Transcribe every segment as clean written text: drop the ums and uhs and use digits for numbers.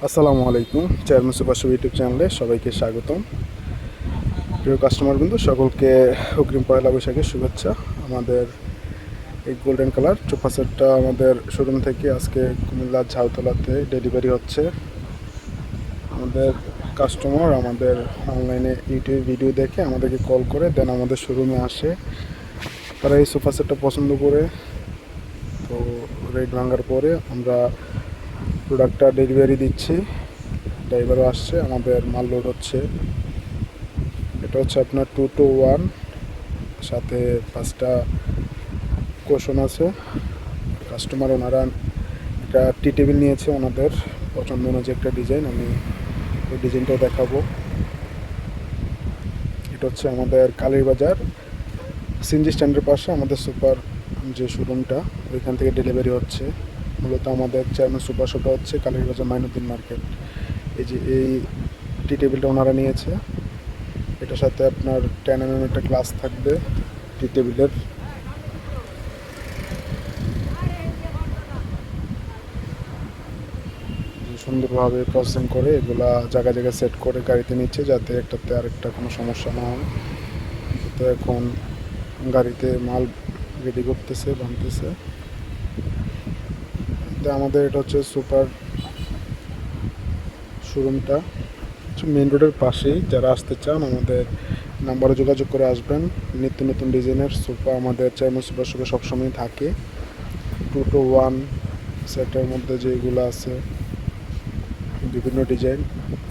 আসসালামু আলাইকুম। Chairman super shop YouTube চ্যানেলে সবাইকে স্বাগতম। প্রিয় কাস্টমার বিন্দু, সকলকে অগ্রিম পয়লা বৈশাখের শুভেচ্ছা। আমাদের এই গোল্ডেন কালার সোফা সেটটা আমাদের শোরুম থেকে আজকে কুমিল্লার ঝাউতলাতে ডেলিভারি হচ্ছে। আমাদের কাস্টমার আমাদের অনলাইনে ইউটিউব ভিডিও দেখে আমাদেরকে কল করে দেন আমাদের শোরুমে আসে। তারা এই সোফা সেটটা পছন্দ করে, তো রেট ভাঙার পরে আমরা প্রোডাক্টটা ডেলিভারি দিচ্ছি। ড্রাইভারও আসছে, আমাদের মাল লোড হচ্ছে। এটা হচ্ছে আপনার 2-1, সাথে 5টা কোশন আছে। কাস্টমার ওনারা একটা টি টেবিল নিয়েছে, ওনাদের পছন্দ অনুযায়ী একটা ডিজাইন, আমি ওই ডিজাইনটাও দেখাবো। এটা হচ্ছে আমাদের কালীরবাজার সিএনজি স্ট্যান্ডের পাশে আমাদের সুপার যে শোরুমটা, ওইখান থেকে ডেলিভারি হচ্ছে। মূলত আমাদের চেয়ারম্যান সুপার শপটা হচ্ছে কালীরবাজার মাইনুদ্দিন মার্কেট। এই যে এই টি টেবিলটা ওনারা নিয়েছে, এটার সাথে আপনার 10mm একটা গ্লাস থাকবে টি টেবিলের। সুন্দরভাবে প্রসেসিং করে এগুলা জায়গায় জায়গায় সেট করে গাড়িতে নিচ্ছে, যাতে একটাতে আরেকটা কোনো সমস্যা না হয়। তো এখন গাড়িতে মাল রেডি করতেছে, বানতেছে। তো আমাদের এটা হচ্ছে সুপার শোরুমটা মেন রোডের পাশেই। যারা আসতে চান আমাদের নাম্বারে যোগাযোগ করে আসবেন। নিত্য নতুন ডিজাইনের সোফা আমাদের চেয়ারম্যান সুপার শপে সবসময় থাকে। 2-1 সেটের মধ্যে যেগুলো আছে বিভিন্ন ডিজাইন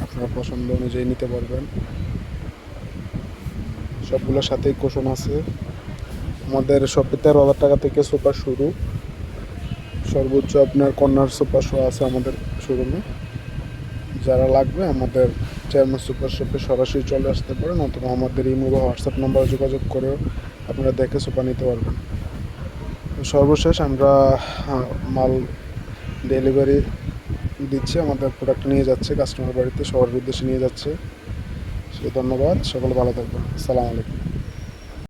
আপনার পছন্দ অনুযায়ী নিতে পারবেন। সবগুলোর সাথেই কোশন আছে। আমাদের শপে 13,000 টাকা থেকে সোফা শুরু, সর্বোচ্চ আপনার কর্নার সোফা শো আছে আমাদের শোরুমে। যারা লাগবে আমাদের চেয়ারম্যান সুপার শপে সরাসরি চলে আসতে পারেন, অথবা আমাদের ইমো বা হোয়াটসঅ্যাপ নাম্বারে যোগাযোগ করেও আপনারা দেখে সোফা নিতে পারবেন। সর্বশেষ আমরা মাল ডেলিভারি দিচ্ছি, আমাদের প্রোডাক্ট নিয়ে যাচ্ছে কাস্টমার বাড়িতে, শহরের উদ্দেশ্যে নিয়ে যাচ্ছে। সেই ধন্যবাদ, সকলে ভালো থাকবেন। আসসালামু আলাইকুম।